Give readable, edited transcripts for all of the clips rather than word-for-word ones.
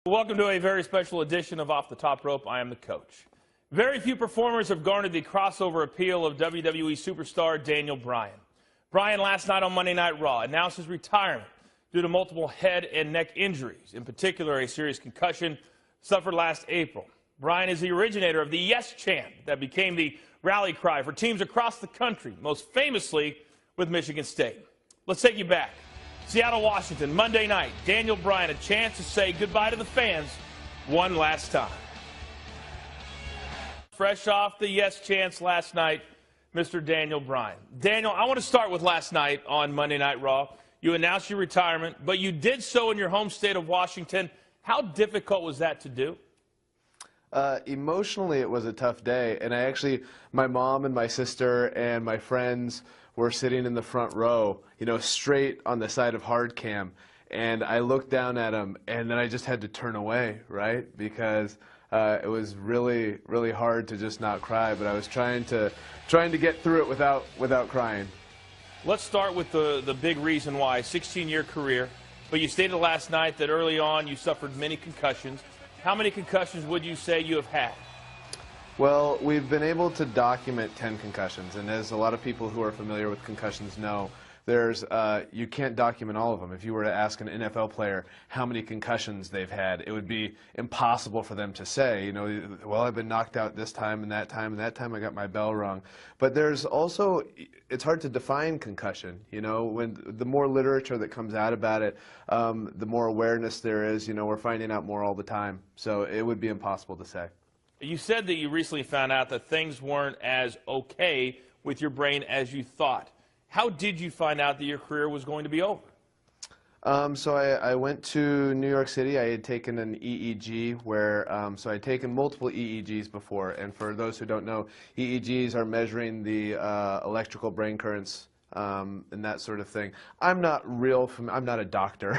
Welcome to a very special edition of Off the Top Rope. I am the coach. Very few performers have garnered the crossover appeal of WWE superstar Daniel Bryan. Bryan last night on Monday Night Raw announced his retirement due to multiple head and neck injuries, in particular a serious concussion suffered last April. Bryan is the originator of the Yes chant that became the rally cry for teams across the country, most famously with Michigan State. Let's take you back. Seattle, Washington, Monday night. Daniel Bryan, a chance to say goodbye to the fans one last time. Fresh off the Yes chants last night, Mr. Daniel Bryan. Daniel, I want to start with last night on Monday Night Raw. You announced your retirement, but you did so in your home state of Washington. How difficult was that to do? Emotionally, it was a tough day, and my mom and my sister and my friends were sitting in the front row, straight on the side of hard cam, and I looked down at them, and then I just had to turn away, right? Because it was really, really hard to just not cry, but I was trying to get through it without crying. Let's start with the big reason why, 16-year career, but you stated last night that early on you suffered many concussions. How many concussions would you say you have had? Well, we've been able to document 10 concussions, and as a lot of people who are familiar with concussions know, you can't document all of them. If you were to ask an NFL player how many concussions they've had, it would be impossible for them to say, well, I've been knocked out this time and that time I got my bell rung. But there's also, it's hard to define concussion, when the more literature that comes out about it, the more awareness there is, we're finding out more all the time. So it would be impossible to say. You said that you recently found out that things weren't as okay with your brain as you thought. How did you find out that your career was going to be over? So I went to New York City. I had taken an EEG so I'd taken multiple EEGs before. And for those who don't know, EEGs are measuring the electrical brain currents and that sort of thing. I'm not a doctor,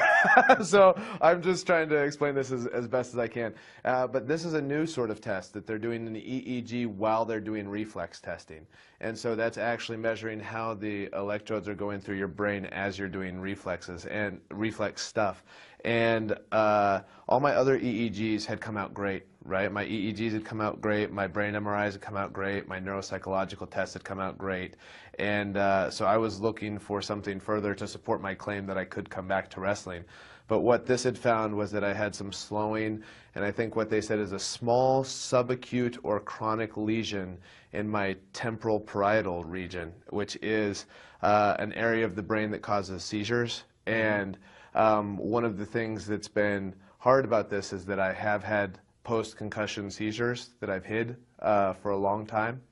so I'm just trying to explain this as best as I can. But this is a new sort of test that they're doing in the EEG while they're doing reflex testing. And so that's actually measuring how the electrodes are going through your brain as you're doing reflexes and reflex stuff. And all my other EEGs had come out great, right? My EEGs had come out great, my brain MRIs had come out great, my neuropsychological tests had come out great. And so I was looking for something further to support my claim that I could come back to wrestling. But what this had found was that I had some slowing, and I think what they said is a small subacute or chronic lesion in my temporal parietal region, which is an area of the brain that causes seizures. And one of the things that's been hard about this is that I have had post-concussion seizures that I've hid for a long time.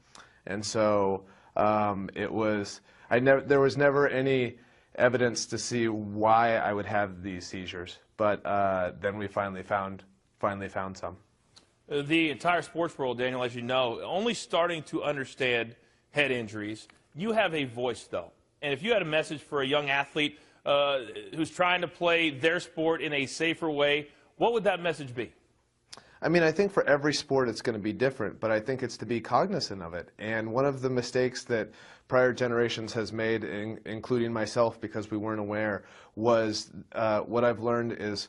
And so there was never any evidence to see why I would have these seizures, but then we finally found some. The entire sports world, Daniel, as you know, only starting to understand head injuries. You have a voice, though, and if you had a message for a young athlete who's trying to play their sport in a safer way, what would that message be? I mean, I think for every sport it's going to be different, but I think it's to be cognizant of it. And one of the mistakes that prior generations has made, including myself because we weren't aware, was what I've learned is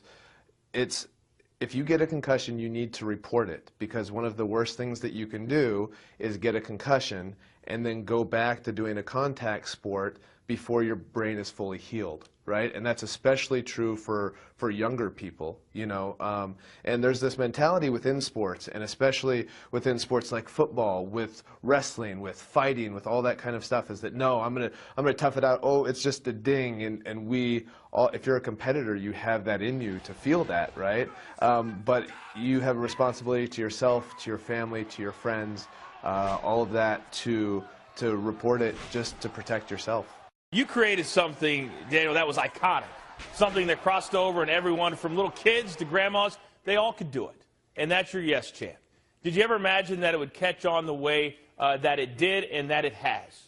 if you get a concussion, you need to report it, because one of the worst things that you can do is get a concussion and then go back to doing a contact sport before your brain is fully healed, right? And that's especially true for younger people, and there's this mentality within sports, and especially within sports like football, with wrestling, with fighting, with all that kind of stuff, is that no, I'm gonna tough it out. Oh, it's just a ding, and if you're a competitor, you have that in you to feel that, right? But you have a responsibility to yourself, to your family, to your friends, all of that to report it, just to protect yourself. You created something, Daniel, that was iconic, something that crossed over, and everyone from little kids to grandmas, they all could do it, and that's your Yes chant. Did you ever imagine that it would catch on the way that it did and that it has?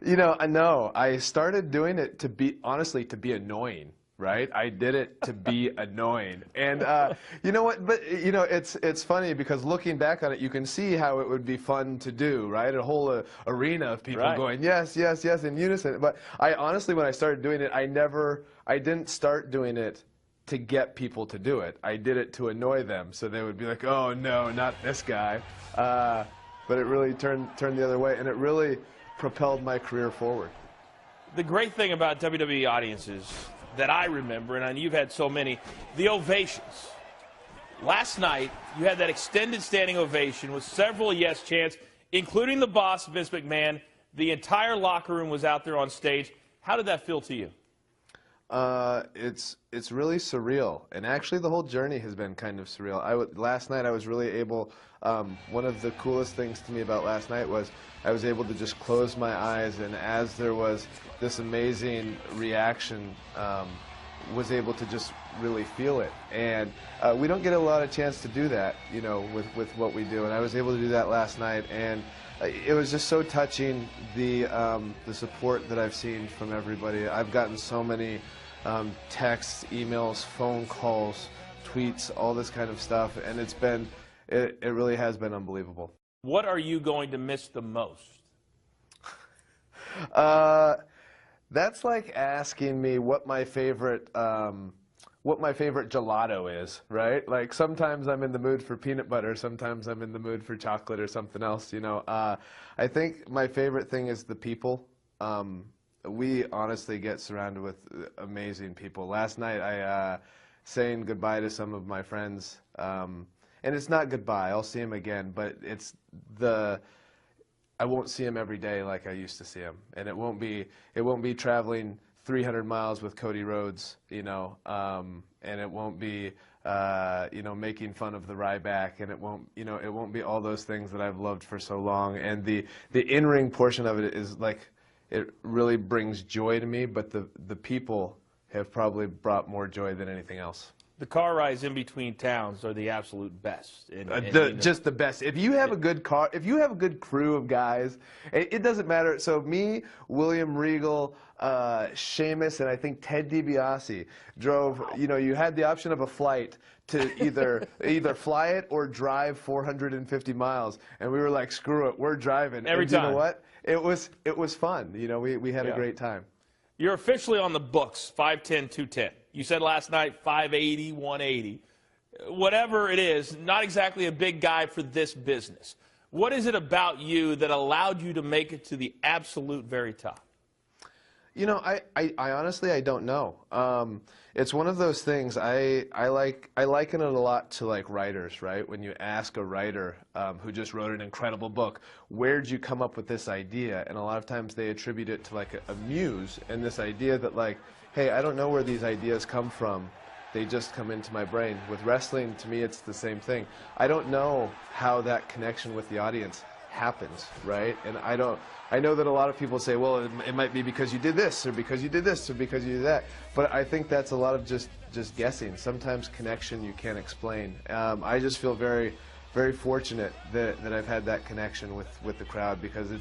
No. I started doing it honestly, to be annoying. Right? I did it to be annoying. And you know what? But it's funny because looking back on it, you can see how it would be fun to do, right? A whole arena of people going yes, yes, yes in unison. But I honestly, when I started doing it, I didn't start doing it to get people to do it. I did it to annoy them, so they would be like, "Oh no, not this guy." But it really turned the other way, and it really propelled my career forward. The great thing about WWE audiences that I remember, and you've had so many, the ovations. Last night, you had that extended standing ovation with several yes chants, including the boss, Vince McMahon. The entire locker room was out there on stage. How did that feel to you? It's really surreal, and actually the whole journey has been kind of surreal. Last night I was really able. One of the coolest things to me about last night was I was able to just close my eyes, and as there was this amazing reaction, was able to just really feel it. And we don't get a lot of chance to do that, you know, with what we do. And I was able to do that last night, and it was just so touching, the support that I've seen from everybody. I've gotten so many texts, emails, phone calls, tweets, all this kind of stuff, and it really has been unbelievable. What are you going to miss the most? That's like asking me what my favorite gelato is, right? Like sometimes I'm in the mood for peanut butter, sometimes I'm in the mood for chocolate or something else, you know. I think my favorite thing is the people. We honestly get surrounded with amazing people. Last night I saying goodbye to some of my friends, and it's not goodbye, I'll see them again, but it's I won't see him every day like I used to see him, and it won't be traveling 300 miles with Cody Rhodes, you know, and it won't be you know, making fun of the Ryback, and it won't be all those things that I've loved for so long. And the in-ring portion of it is like, it really brings joy to me, but the people have probably brought more joy than anything else. The car rides in between towns are the absolute best. Just the best. If you have a good car, if you have a good crew of guys, it doesn't matter. So me, William Regal, Sheamus, and I think Ted DiBiase drove. You know, you had the option of a flight to either fly it or drive 450 miles, and we were like, screw it, we're driving. Every time. You know what? It was fun. You know, we had a great time. You're officially on the books, 5'10", 210. You said last night 5'80", 180. Whatever it is, not exactly a big guy for this business. What is it about you that allowed you to make it to the absolute very top? You know, I honestly, I don't know. It's one of those things. I liken it a lot to like writers, right? When you ask a writer who just wrote an incredible book, where'd you come up with this idea? And a lot of times they attribute it to like a muse, and this idea that like, hey, I don't know where these ideas come from. They just come into my brain. With wrestling, to me, it's the same thing. I don't know how that connection with the audience happens, right? And I know that a lot of people say, well, it might be because you did this, or because you did this, or because you did that. But I think that's a lot of just guessing. Sometimes connection you can't explain. I just feel very, very fortunate that I've had that connection with the crowd, because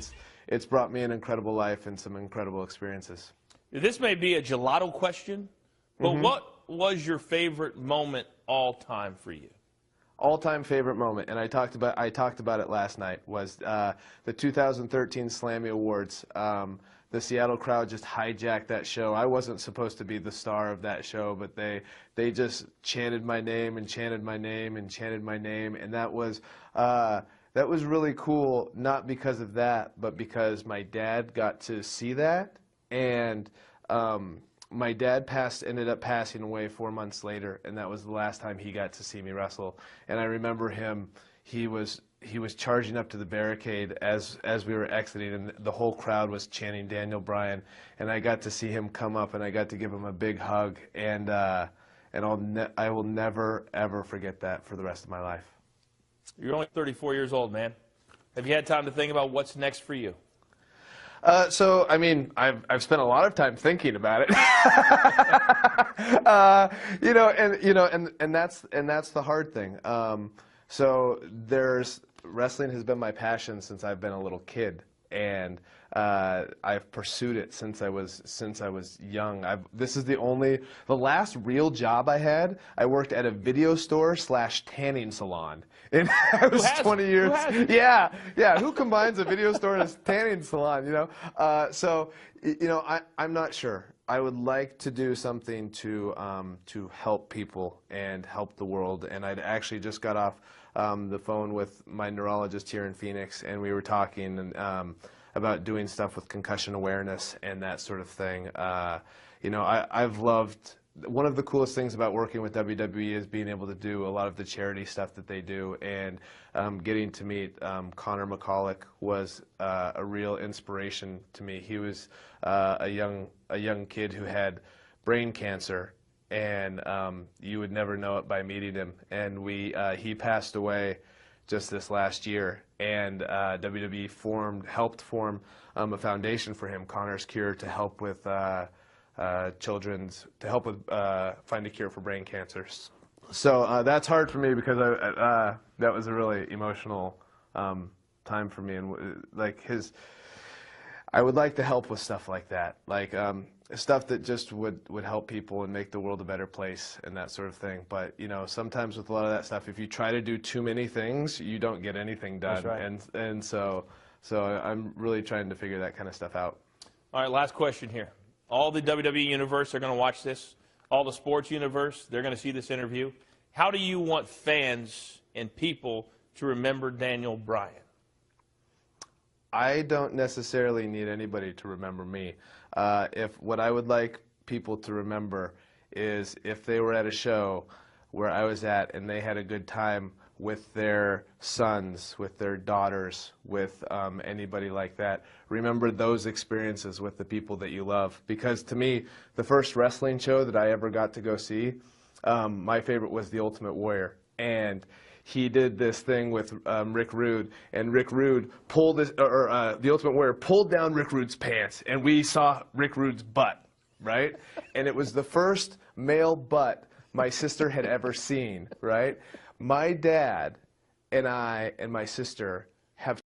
it's brought me an incredible life and some incredible experiences. This may be a gelato question, but what was your favorite moment all time for you? All-time favorite moment, and I talked about it last night, was the 2013 Slammy Awards. The Seattle crowd just hijacked that show. I wasn't supposed to be the star of that show, but they just chanted my name and chanted my name and chanted my name, and that was really cool. Not because of that, but because my dad got to see that, and my dad ended up passing away 4 months later, and that was the last time he got to see me wrestle. And I remember him, he was charging up to the barricade as we were exiting, and the whole crowd was chanting Daniel Bryan, and I got to see him come up, and I got to give him a big hug, and I will never, ever forget that for the rest of my life. You're only 34 years old, man. Have you had time to think about what's next for you? So, I mean, I've spent a lot of time thinking about it. And that's the hard thing. So wrestling has been my passion since I've been a little kid, and I've pursued it since I was young. This is the last real job I had. I worked at a video store / tanning salon. And I was 20 years. Yeah. Who combines a video store and a tanning salon? You know. So, you know, I'm not sure. I would like to do something to help people and help the world. And I'd actually just got off the phone with my neurologist here in Phoenix, and we were talking about doing stuff with concussion awareness and that sort of thing. You know, I've loved. One of the coolest things about working with WWE is being able to do a lot of the charity stuff that they do, and getting to meet Connor McCulloch was a real inspiration to me. He was a young kid who had brain cancer, and you would never know it by meeting him. And he passed away just this last year, and WWE helped form a foundation for him, Connor's Cure, to help with find a cure for brain cancers. So that's hard for me because that was a really emotional time for me, and I would like to help with stuff like that, like stuff that just would help people and make the world a better place and that sort of thing. But you know, sometimes with a lot of that stuff, if you try to do too many things, you don't get anything done. That's right. And so I'm really trying to figure that kind of stuff out. All right, last question here. All the WWE universe are going to watch this. All the sports universe, they're going to see this interview. How do you want fans and people to remember Daniel Bryan? I don't necessarily need anybody to remember me. What I would like people to remember is if they were at a show where I was at and they had a good time with their sons, with their daughters, with anybody like that. Remember those experiences with the people that you love. Because to me, the first wrestling show that I ever got to go see, my favorite was The Ultimate Warrior. And he did this thing with Rick Rude, and Rick Rude pulled The Ultimate Warrior pulled down Rick Rude's pants, and we saw Rick Rude's butt, right? And it was the first male butt my sister had ever seen, right? My dad and I and my sister have